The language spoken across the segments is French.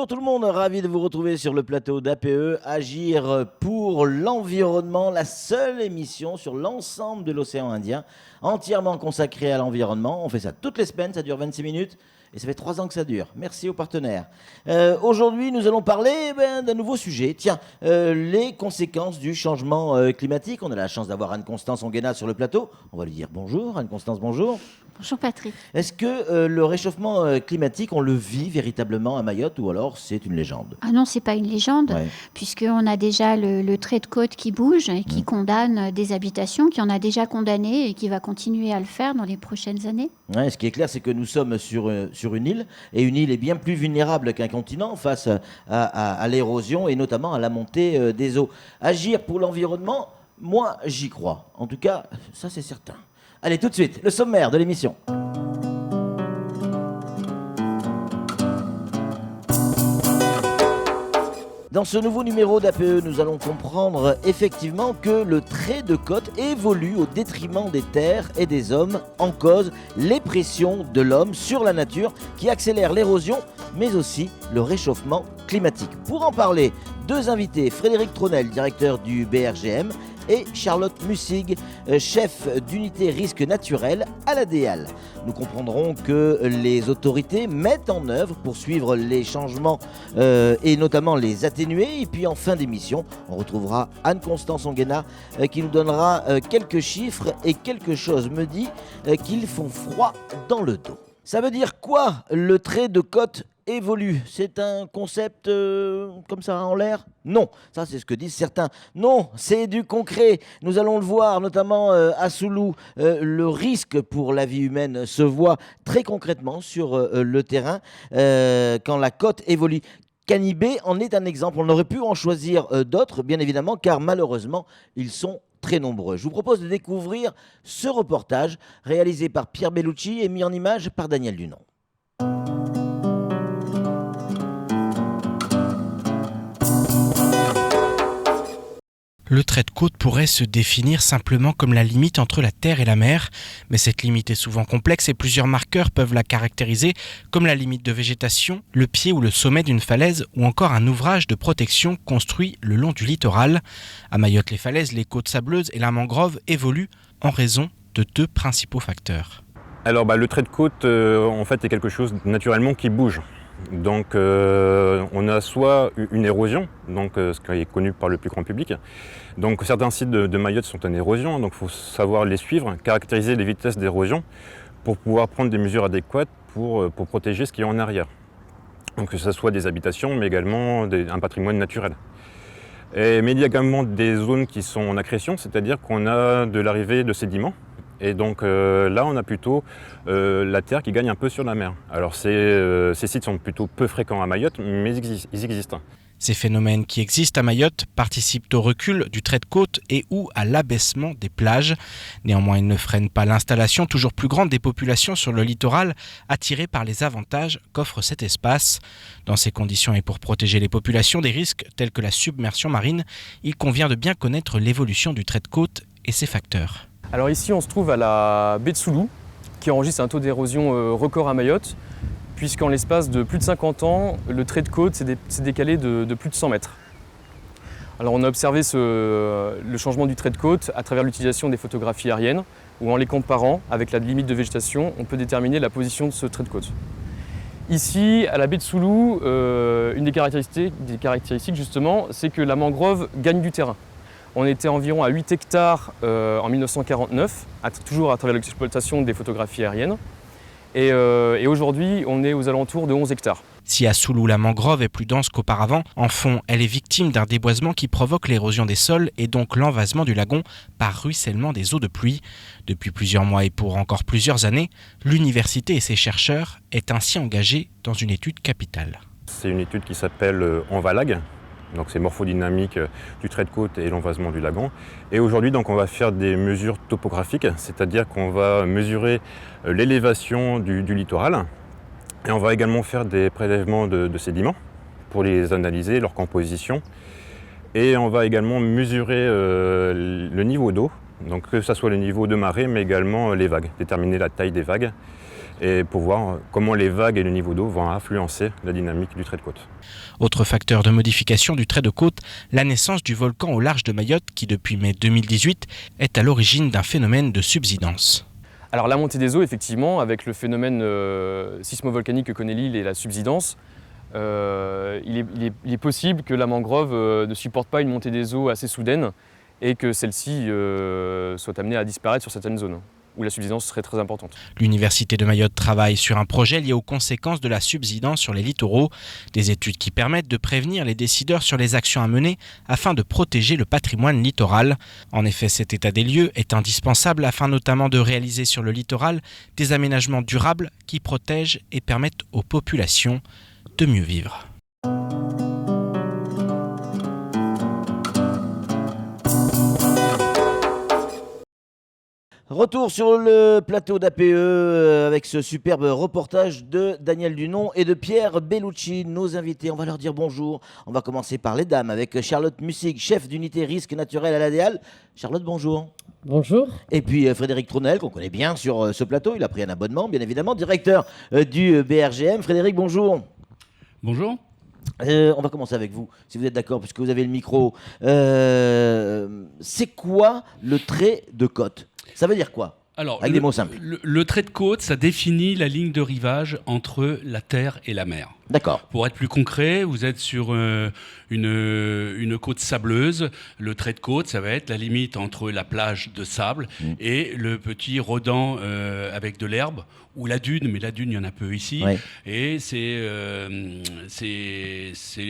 Bonjour tout le monde, ravi de vous retrouver sur le plateau d'APE, Agir pour l'environnement, la seule émission sur l'ensemble de l'océan Indien, entièrement consacrée à l'environnement. On fait ça toutes les semaines, ça dure 26 minutes. Et ça fait 3 ans que ça dure. Merci aux partenaires. Aujourd'hui, nous allons parler d'un nouveau sujet. Tiens, les conséquences du changement climatique. On a la chance d'avoir Anne-Constance Onguena sur le plateau. On va lui dire bonjour. Anne-Constance, bonjour. Bonjour Patrick. Est-ce que le réchauffement climatique, on le vit véritablement à Mayotte ou alors c'est une légende? Ah non, c'est pas une légende, Ouais. puisqu'on a déjà le trait de côte qui bouge et qui condamne des habitations, qui en a déjà condamné et qui va continuer à le faire dans les prochaines années. Ouais, ce qui est clair, c'est que nous sommes sur une île, et une île est bien plus vulnérable qu'un continent face à l'érosion et notamment à la montée des eaux. Agir pour l'environnement, moi j'y crois. En tout cas, ça c'est certain. Allez, tout de suite, le sommaire de l'émission. Dans ce nouveau numéro d'APE, nous allons comprendre effectivement que le trait de côte évolue au détriment des terres et des hommes, en cause les pressions de l'homme sur la nature qui accélèrent l'érosion, mais aussi le réchauffement climatique. Pour en parler, 2 invités, Frédéric Tronel, directeur du BRGM, et Charlotte Mussig, chef d'unité risque naturel à la DEAL. Nous comprendrons que les autorités mettent en œuvre pour suivre les changements et notamment les atténuer. Et puis en fin d'émission, on retrouvera Anne-Constance Onguena qui nous donnera quelques chiffres et quelque chose me dit qu'ils font froid dans le dos. Ça veut dire quoi, le trait de côte évolue? C'est un concept comme ça en l'air? Non, ça c'est ce que disent certains. Non, c'est du concret. Nous allons le voir, notamment à Soulou. Le risque pour la vie humaine se voit très concrètement sur le terrain quand la côte évolue. Canibé en est un exemple. On aurait pu en choisir d'autres, bien évidemment, car malheureusement, ils sont très nombreux. Je vous propose de découvrir ce reportage réalisé par Pierre Bellucci et mis en image par Daniel Dunon. Le trait de côte pourrait se définir simplement comme la limite entre la terre et la mer, mais cette limite est souvent complexe et plusieurs marqueurs peuvent la caractériser, comme la limite de végétation, le pied ou le sommet d'une falaise ou encore un ouvrage de protection construit le long du littoral. À Mayotte, les falaises, les côtes sableuses et la mangrove évoluent en raison de 2 principaux facteurs. Alors le trait de côte en fait est quelque chose naturellement qui bouge. Donc on a soit une érosion, donc ce qui est connu par le plus grand public. Donc certains sites de Mayotte sont en érosion, donc il faut savoir les suivre, caractériser les vitesses d'érosion pour pouvoir prendre des mesures adéquates pour protéger ce qui est en arrière. Donc que ce soit des habitations, mais également un patrimoine naturel. Mais il y a également des zones qui sont en accrétion, c'est-à-dire qu'on a de l'arrivée de sédiments. Et donc là, on a plutôt la terre qui gagne un peu sur la mer. Alors ces sites sont plutôt peu fréquents à Mayotte, mais ils existent. Ces phénomènes qui existent à Mayotte participent au recul du trait de côte et ou à l'abaissement des plages. Néanmoins, ils ne freinent pas l'installation toujours plus grande des populations sur le littoral, attirées par les avantages qu'offre cet espace. Dans ces conditions et pour protéger les populations des risques tels que la submersion marine, il convient de bien connaître l'évolution du trait de côte et ses facteurs. Alors ici, on se trouve à la baie de Soulou, qui enregistre un taux d'érosion record à Mayotte, puisqu'en l'espace de plus de 50 ans, le trait de côte s'est décalé de plus de 100 mètres. Alors on a observé le changement du trait de côte à travers l'utilisation des photographies aériennes, où en les comparant avec la limite de végétation, on peut déterminer la position de ce trait de côte. Ici, à la baie de Soulou, une des caractéristiques justement, c'est que la mangrove gagne du terrain. On était environ à 8 hectares en 1949, toujours à travers l'exploitation des photographies aériennes. Et aujourd'hui, on est aux alentours de 11 hectares. Si à Soulou la mangrove est plus dense qu'auparavant, en fond, elle est victime d'un déboisement qui provoque l'érosion des sols et donc l'envasement du lagon par ruissellement des eaux de pluie. Depuis plusieurs mois et pour encore plusieurs années, l'université et ses chercheurs est ainsi engagés dans une étude capitale. C'est une étude qui s'appelle Envalag. Donc c'est morphodynamique du trait de côte et l'envasement du lagon. Et aujourd'hui, donc, on va faire des mesures topographiques, c'est-à-dire qu'on va mesurer l'élévation du littoral. Et on va également faire des prélèvements de sédiments pour les analyser, leur composition. Et on va également mesurer le niveau d'eau, donc que ce soit le niveau de marée, mais également les vagues, déterminer la taille des vagues. et pour voir comment les vagues et le niveau d'eau vont influencer la dynamique du trait de côte. Autre facteur de modification du trait de côte, la naissance du volcan au large de Mayotte qui depuis mai 2018 est à l'origine d'un phénomène de subsidence. Alors la montée des eaux, effectivement, avec le phénomène sismovolcanique que connaît l'île et la subsidence, il est possible que la mangrove ne supporte pas une montée des eaux assez soudaine et que celle-ci soit amenée à disparaître sur certaines zones où la subsidence serait très importante. L'Université de Mayotte travaille sur un projet lié aux conséquences de la subsidence sur les littoraux, des études qui permettent de prévenir les décideurs sur les actions à mener afin de protéger le patrimoine littoral. En effet, cet état des lieux est indispensable afin notamment de réaliser sur le littoral des aménagements durables qui protègent et permettent aux populations de mieux vivre. Retour sur le plateau d'APE avec ce superbe reportage de Daniel Dunon et de Pierre Bellucci, nos invités. On va leur dire bonjour. On va commencer par les dames avec Charlotte Mussig, chef d'unité risque naturel à l'ADEAL. Charlotte, bonjour. Bonjour. Et puis Frédéric Tronel, qu'on connaît bien sur ce plateau. Il a pris un abonnement, bien évidemment, directeur du BRGM. Frédéric, bonjour. Bonjour. On va commencer avec vous, si vous êtes d'accord, puisque vous avez le micro. C'est quoi le trait de côte ? Ça veut dire quoi ? Alors, avec des mots simples. Le trait de côte, ça définit la ligne de rivage entre la terre et la mer. D'accord. Pour être plus concret, vous êtes sur une côte sableuse. Le trait de côte, ça va être la limite entre la plage de sable et le petit rodent avec de l'herbe, ou la dune, mais la dune, il y en a peu ici. Ouais. Et c'est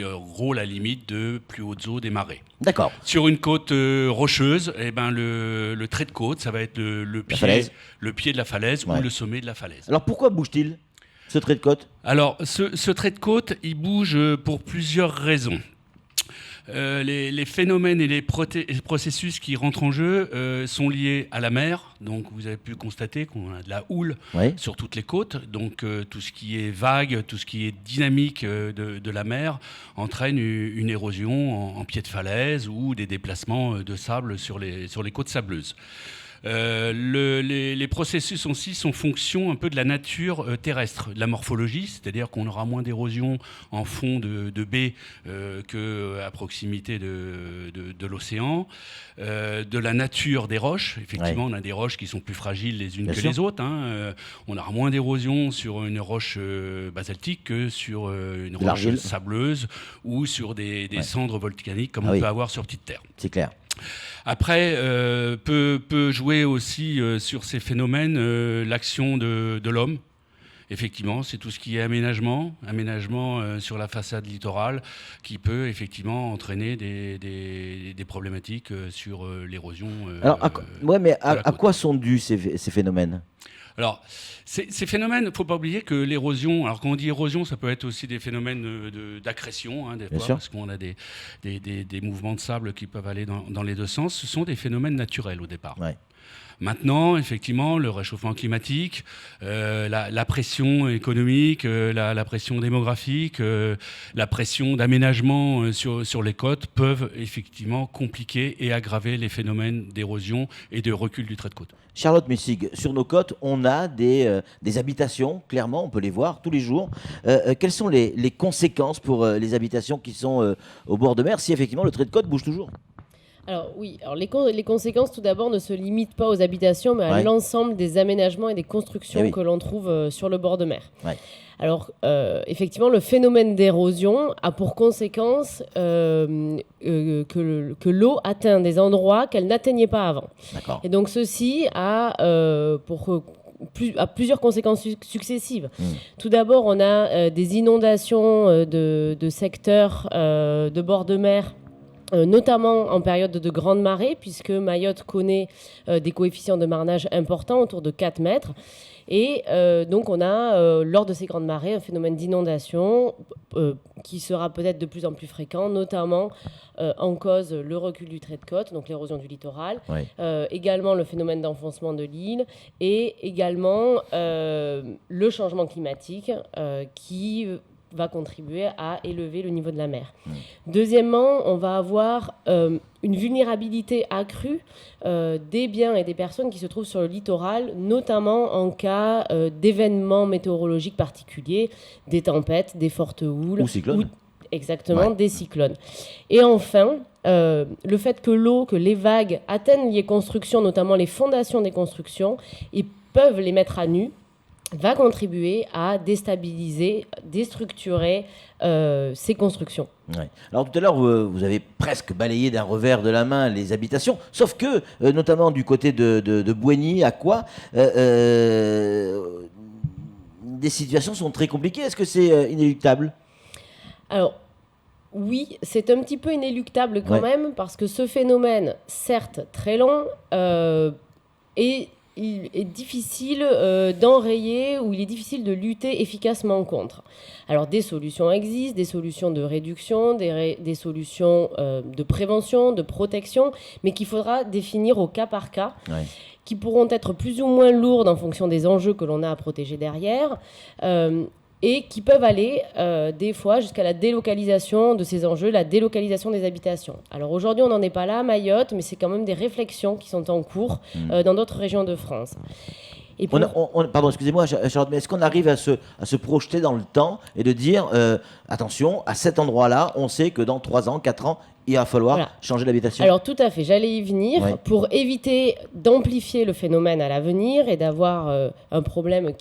gros la limite de plus hautes eaux des marais. D'accord. Sur une côte rocheuse, eh ben le trait de côte, ça va être le pied de la falaise ou le sommet de la falaise. Alors pourquoi bouge-t-il, ce trait de côte ? Alors, ce trait de côte, il bouge pour plusieurs raisons. Les phénomènes et les processus qui rentrent en jeu sont liés à la mer. Donc, vous avez pu constater qu'on a de la houle sur toutes les côtes. Donc, tout ce qui est vague, tout ce qui est dynamique de la mer entraîne une érosion en pied de falaise ou des déplacements de sable sur les côtes sableuses. Les processus aussi sont fonction un peu de la nature terrestre, de la morphologie, c'est-à-dire qu'on aura moins d'érosion en fond de baie qu'à proximité de l'océan, de la nature des roches. Effectivement, on a des roches qui sont plus fragiles les unes que les autres. On aura moins d'érosion sur une roche basaltique que sur une roche sableuse ou sur des cendres volcaniques comme on peut avoir sur petite terre. C'est clair. Après, peut jouer aussi sur ces phénomènes l'action de l'homme. Effectivement, c'est tout ce qui est aménagement sur la façade littorale qui peut effectivement entraîner des problématiques sur l'érosion. Alors, à quoi sont dus ces phénomènes ? Alors, ces phénomènes, il ne faut pas oublier que l'érosion, alors quand on dit érosion, ça peut être aussi des phénomènes d'accrétion, des fois, parce qu'on a des mouvements de sable qui peuvent aller dans les deux sens. Ce sont des phénomènes naturels au départ. Ouais. Maintenant, effectivement, le réchauffement climatique, la pression économique, la pression démographique, la pression d'aménagement sur les côtes peuvent effectivement compliquer et aggraver les phénomènes d'érosion et de recul du trait de côte. Charlotte Mussig, sur nos côtes, on a des habitations, clairement, on peut les voir tous les jours. Quelles sont les conséquences pour les habitations qui sont au bord de mer si effectivement le trait de côte bouge toujours ? Alors oui, les conséquences tout d'abord ne se limitent pas aux habitations, mais à l'ensemble des aménagements et des constructions que l'on trouve sur le bord de mer. Ouais. Alors effectivement, le phénomène d'érosion a pour conséquence que l'eau atteint des endroits qu'elle n'atteignait pas avant. D'accord. Et donc ceci a plusieurs conséquences successives. Tout d'abord, on a des inondations de secteurs de bord de mer, notamment en période de grande marée, puisque Mayotte connaît des coefficients de marnage importants, autour de 4 mètres. Et donc on a, lors de ces grandes marées, un phénomène d'inondation qui sera peut-être de plus en plus fréquent, notamment en cause le recul du trait de côte, donc l'érosion du littoral, également le phénomène d'enfoncement de l'île et également le changement climatique qui va contribuer à élever le niveau de la mer. Deuxièmement, on va avoir une vulnérabilité accrue des biens et des personnes qui se trouvent sur le littoral, notamment en cas d'événements météorologiques particuliers, des tempêtes, des fortes houles. Ou cyclones. Exactement, des cyclones. Et enfin, le fait que les vagues atteignent les constructions, notamment les fondations des constructions, et peuvent les mettre à nu, va contribuer à déstabiliser, déstructurer ces constructions. Ouais. Alors tout à l'heure, vous avez presque balayé d'un revers de la main les habitations, sauf que, notamment du côté de Bouigny, à quoi des situations sont très compliquées. Est-ce que c'est inéluctable ? Alors, oui, c'est un petit peu inéluctable quand même, parce que ce phénomène, certes très long, il est difficile d'enrayer, ou il est difficile de lutter efficacement contre. Alors, des solutions existent, des solutions de réduction, des solutions de prévention, de protection, mais qu'il faudra définir au cas par cas, qui pourront être plus ou moins lourdes en fonction des enjeux que l'on a à protéger derrière, et qui peuvent aller des fois jusqu'à la délocalisation de ces enjeux, la délocalisation des habitations. Alors aujourd'hui, on n'en est pas là à Mayotte, mais c'est quand même des réflexions qui sont en cours dans d'autres régions de France. Et pardon, excusez-moi, Charlotte, mais est-ce qu'on arrive à se projeter dans le temps et de dire, attention, à cet endroit-là, on sait que dans 3 ans, 4 ans, il va falloir changer d'habitation. Alors tout à fait, j'allais y venir. Pour éviter d'amplifier le phénomène à l'avenir et d'avoir un problème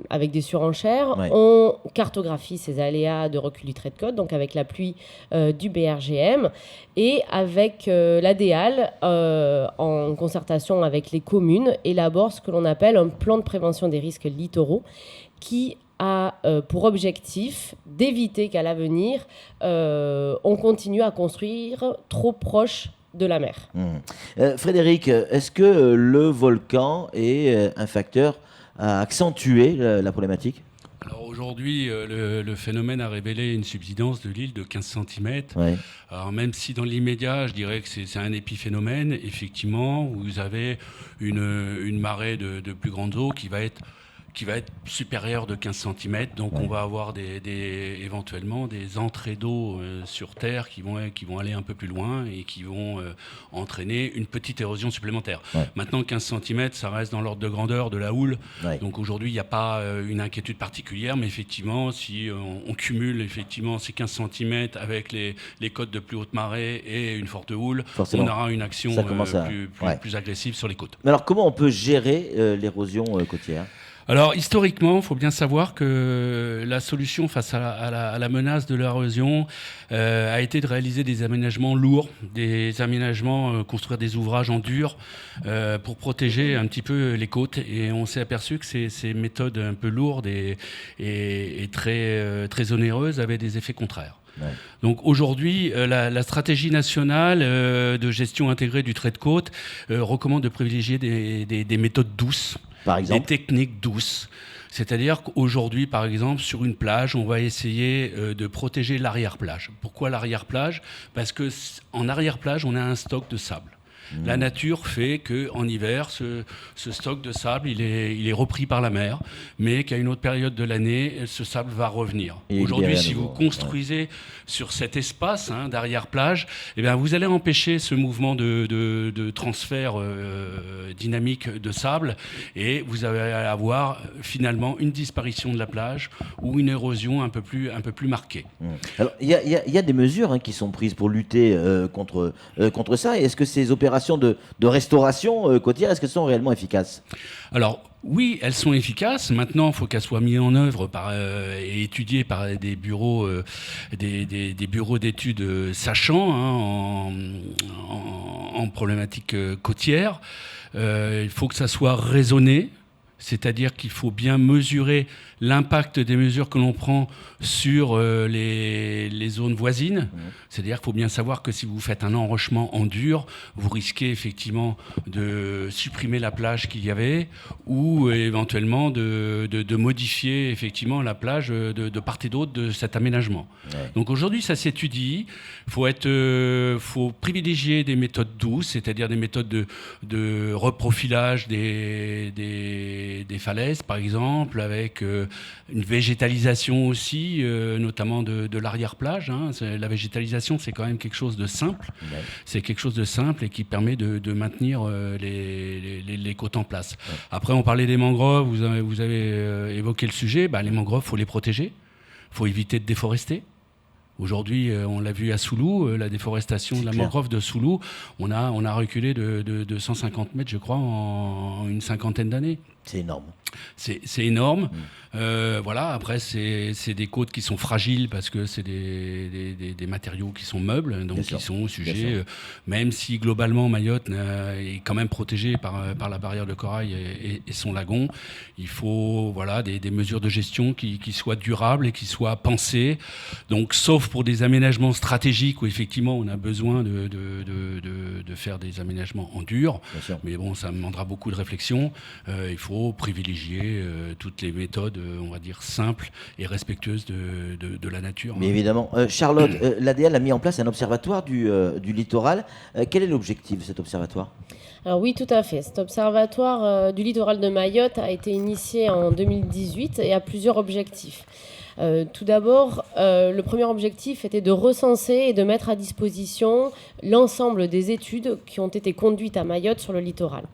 avec des surenchères, on cartographie ces aléas de recul du trait de côte, donc avec l'appui du BRGM et avec l'ADEAL, en concertation avec les communes, élabore ce que l'on appelle un plan de prévention des risques littoraux qui a pour objectif d'éviter qu'à l'avenir, on continue à construire trop proche de la mer. Frédéric, est-ce que le volcan est un facteur à accentuer la problématique ? Alors aujourd'hui, le phénomène a révélé une subsidence de l'île de 15 cm. Alors même si dans l'immédiat, je dirais que c'est un épiphénomène, effectivement, vous avez une marée de plus grande eau qui va être supérieur de 15 cm, donc on va avoir éventuellement des entrées d'eau sur Terre qui vont aller un peu plus loin et qui vont entraîner une petite érosion supplémentaire. Maintenant, 15 cm, ça reste dans l'ordre de grandeur de la houle, donc aujourd'hui, il n'y a pas une inquiétude particulière, mais effectivement, si on cumule effectivement ces 15 cm avec les côtes de plus haute marée et une forte houle, on aura une action plus agressive sur les côtes. Mais alors, comment on peut gérer l'érosion côtière ? Alors, historiquement, il faut bien savoir que la solution face à la menace de l'érosion a été de réaliser des aménagements lourds, des aménagements, construire des ouvrages en dur pour protéger un petit peu les côtes. Et on s'est aperçu que ces méthodes un peu lourdes et très onéreuses avaient des effets contraires. Donc aujourd'hui, la stratégie nationale de gestion intégrée du trait de côte recommande de privilégier des méthodes douces, par exemple, des techniques douces. C'est-à-dire qu'aujourd'hui, par exemple, sur une plage, on va essayer de protéger l'arrière-plage. Pourquoi l'arrière-plage ? Parce qu'en arrière-plage, on a un stock de sable. La nature fait qu'en hiver, ce stock de sable, il est repris par la mer, mais qu'à une autre période de l'année, ce sable va revenir. Aujourd'hui, si vous construisez sur cet espace d'arrière-plage, eh bien, vous allez empêcher ce mouvement de transfert dynamique de sable et vous allez avoir finalement une disparition de la plage ou une érosion un peu plus marquée. Alors, il y a des mesures qui sont prises pour lutter contre ça. Et est-ce que ces opérations de restauration côtière, est-ce qu'elles sont réellement efficaces ? Alors oui, elles sont efficaces. Maintenant, il faut qu'elles soient mises en œuvre et étudiées par des bureaux d'études sachants en problématique côtière. Il faut que ça soit raisonné. C'est-à-dire qu'il faut bien mesurer l'impact des mesures que l'on prend sur les zones voisines. C'est-à-dire qu'il faut bien savoir que si vous faites un enrochement en dur, vous risquez effectivement de supprimer la plage qu'il y avait ou éventuellement de modifier effectivement la plage de part et d'autre de cet aménagement. Donc aujourd'hui, ça s'étudie. Il faut privilégier des méthodes douces, c'est-à-dire des méthodes de reprofilage des des falaises, par exemple, avec une végétalisation aussi, notamment de l'arrière-plage. La végétalisation, c'est quand même quelque chose de simple. Ouais. C'est quelque chose de simple et qui permet de maintenir les côtes en place. Ouais. Après, on parlait des mangroves, vous avez évoqué le sujet. Les mangroves, il faut les protéger, il faut éviter de déforester. Aujourd'hui, on l'a vu à Soulou, la déforestation de la mangrove de Soulou, on a reculé de 150 mètres, je crois, en une cinquantaine d'années. C'est énorme. C'est énorme. Voilà, après, c'est des côtes qui sont fragiles parce que c'est des matériaux qui sont meubles, donc qui sont sujets, même si globalement Mayotte est quand même protégée par la barrière de corail et son lagon, il faut des mesures de gestion qui soient durables et qui soient pensées. Donc, sauf pour des aménagements stratégiques où effectivement on a besoin de faire des aménagements en dur, mais bon, ça demandera beaucoup de réflexion. Il faut privilégier toutes les méthodes, on va dire, simples et respectueuses de la nature. Mais évidemment. Charlotte, l'ADL a mis en place un observatoire du littoral. Quel est l'objectif de cet observatoire ? Alors oui, tout à fait. Cet observatoire du littoral de Mayotte a été initié en 2018 et a plusieurs objectifs. Tout d'abord, le premier objectif était de recenser et de mettre à disposition l'ensemble des études qui ont été conduites à Mayotte sur le littoral.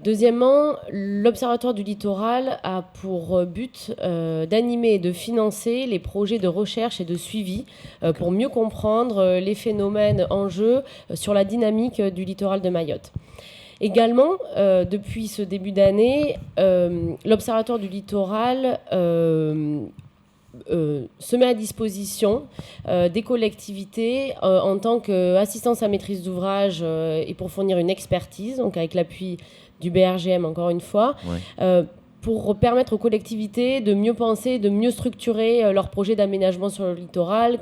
Deuxièmement, l'Observatoire du littoral a pour but d'animer et de financer les projets de recherche et de suivi pour mieux comprendre les phénomènes en jeu sur la dynamique du littoral de Mayotte. Également, depuis ce début d'année, l'Observatoire du littoral se met à disposition des collectivités en tant qu'assistance à maîtrise d'ouvrage et pour fournir une expertise, donc avec l'appui du BRGM encore une fois, pour permettre aux collectivités de mieux penser, de mieux structurer leurs projets d'aménagement sur le littoral,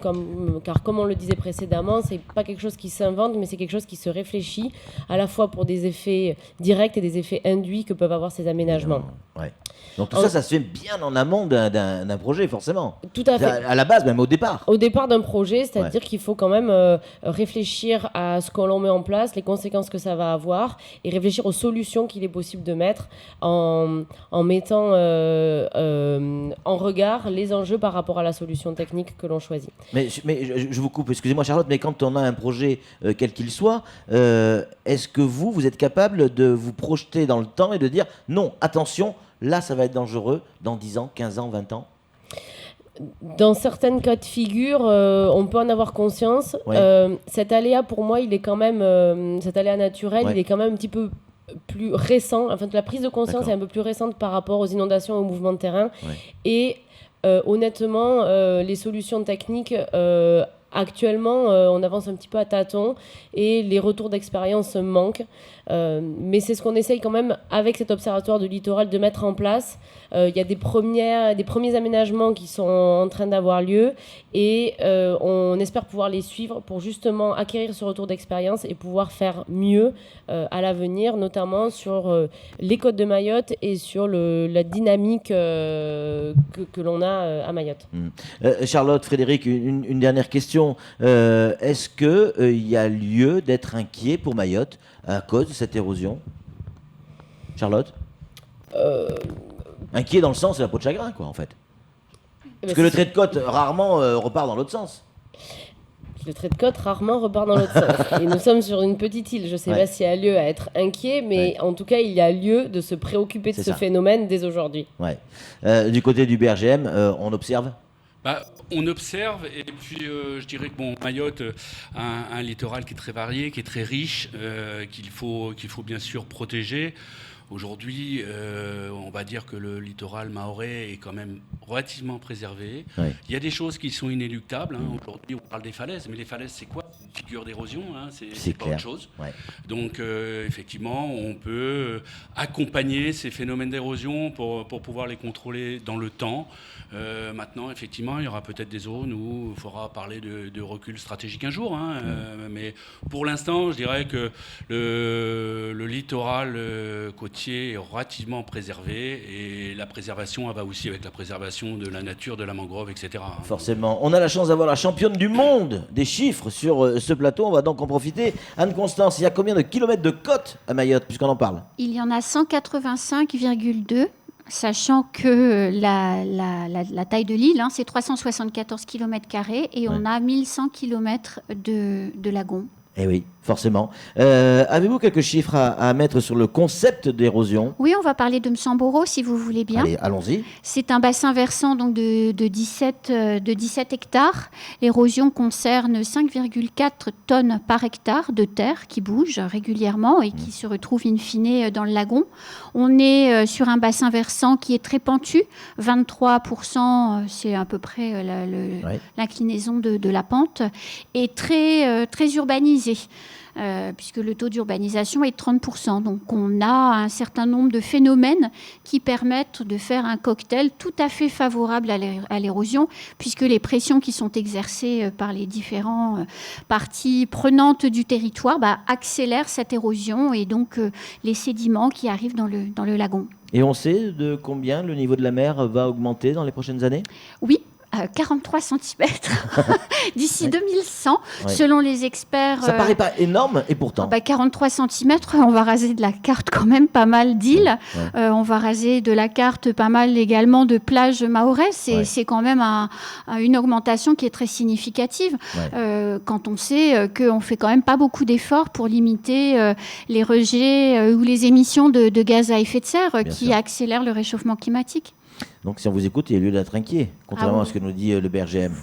car comme on le disait précédemment, c'est pas quelque chose qui s'invente, mais c'est quelque chose qui se réfléchit à la fois pour des effets directs et des effets induits que peuvent avoir ces aménagements. Ouais. Donc tout ça se fait bien en amont d'un projet, forcément. Tout à fait. À la base, même au départ. Au départ d'un projet, c'est-à-dire qu'il faut quand même réfléchir à ce que l'on met en place, les conséquences que ça va avoir, et réfléchir aux solutions qu'il est possible de mettre en mettant en regard les enjeux par rapport à la solution technique que l'on choisit. Mais je vous coupe, excusez-moi Charlotte, mais quand on a un projet quel qu'il soit, est-ce que vous êtes capable de vous projeter dans le temps et de dire non, attention, là, ça va être dangereux dans 10 ans, 15 ans, 20 ans ? Dans certains cas de figure, on peut en avoir conscience. Cet aléa, pour moi, il est quand même... cet aléa naturel, il est quand même un petit peu plus récent. Enfin, la prise de conscience est un peu plus récente par rapport aux inondations et aux mouvements de terrain. Et honnêtement, les solutions techniques... actuellement, on avance un petit peu à tâtons et les retours d'expérience manquent. Mais c'est ce qu'on essaye quand même avec cet observatoire du littoral de mettre en place. Il y a des premiers aménagements qui sont en train d'avoir lieu et on espère pouvoir les suivre pour justement acquérir ce retour d'expérience et pouvoir faire mieux à l'avenir, notamment sur les côtes de Mayotte et sur la dynamique que l'on a à Mayotte. Charlotte, Frédéric, une dernière question. Est-ce qu'il y a lieu d'être inquiet pour Mayotte à cause de cette érosion ? Charlotte ? Inquiet dans le sens de la peau de chagrin, quoi, en fait. Parce que le trait de côte, rarement, repart dans l'autre sens. Le trait de côte rarement repart dans l'autre sens. Et nous sommes sur une petite île. Je ne sais pas s'il y a lieu à être inquiet, mais en tout cas, il y a lieu de se préoccuper de ce phénomène dès aujourd'hui. Du côté du BRGM, on observe ? On observe, et puis je dirais que Mayotte a un littoral qui est très varié, qui est très riche, qu'il faut bien sûr protéger. Aujourd'hui, on va dire que le littoral mahorais est quand même relativement préservé. Il y a des choses qui sont inéluctables. Aujourd'hui, on parle des falaises, mais les falaises, c'est quoi ? Une figure d'érosion, c'est pas autre chose. Donc, effectivement, on peut accompagner ces phénomènes d'érosion pour pouvoir les contrôler dans le temps. Maintenant, effectivement, il y aura peut-être des zones où il faudra parler de recul stratégique un jour. Mais pour l'instant, je dirais que le littoral côtier est relativement préservé et la préservation elle va aussi avec la préservation de la nature, de la mangrove, etc. Forcément. On a la chance d'avoir la championne du monde des chiffres sur ce ce plateau. On va donc en profiter. Anne-Constance, il y a combien de kilomètres de côte à Mayotte, puisqu'on en parle? Il y en a 185,2. Sachant que la taille de l'île, c'est 374 km² et on a 1100 km de lagons. Eh oui, forcément. Avez-vous quelques chiffres à mettre sur le concept d'érosion? Oui, on va parler de Msamboro, si vous voulez bien. Allez, allons-y. C'est un bassin versant donc de 17 hectares. L'érosion concerne 5,4 tonnes par hectare de terre qui bouge régulièrement et qui se retrouve in fine dans le lagon. On est sur un bassin versant qui est très pentu. 23%, c'est à peu près l'inclinaison de la pente, et très urbanisé. Puisque le taux d'urbanisation est de 30%. Donc on a un certain nombre de phénomènes qui permettent de faire un cocktail tout à fait favorable à l'érosion, puisque les pressions qui sont exercées par les différentes parties prenantes du territoire accélèrent cette érosion et donc les sédiments qui arrivent dans le lagon. Et on sait de combien le niveau de la mer va augmenter dans les prochaines années? Oui. 43 cm d'ici 2100, selon les experts. Ça paraît pas énorme, et pourtant. 43 cm, on va raser de la carte quand même pas mal d'îles. On va raser de la carte pas mal également de plages mahorais. C'est quand même une augmentation qui est très significative. Quand on sait qu'on fait quand même pas beaucoup d'efforts pour limiter les rejets ou les émissions de gaz à effet de serre qui accélèrent le réchauffement climatique. Donc si on vous écoute, il y a lieu d'être inquiet, contrairement à ce que nous dit le BRGM.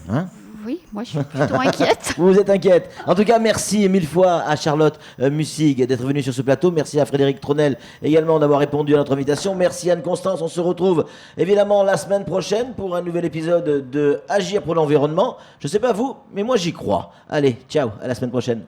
Oui, moi je suis plutôt inquiète. Vous êtes inquiète. En tout cas, merci 1000 fois à Charlotte Mussig d'être venue sur ce plateau. Merci à Frédéric Tronel également d'avoir répondu à notre invitation. Merci Anne-Constance. On se retrouve évidemment la semaine prochaine pour un nouvel épisode de Agir pour l'environnement. Je sais pas vous, mais moi j'y crois. Allez, ciao, à la semaine prochaine.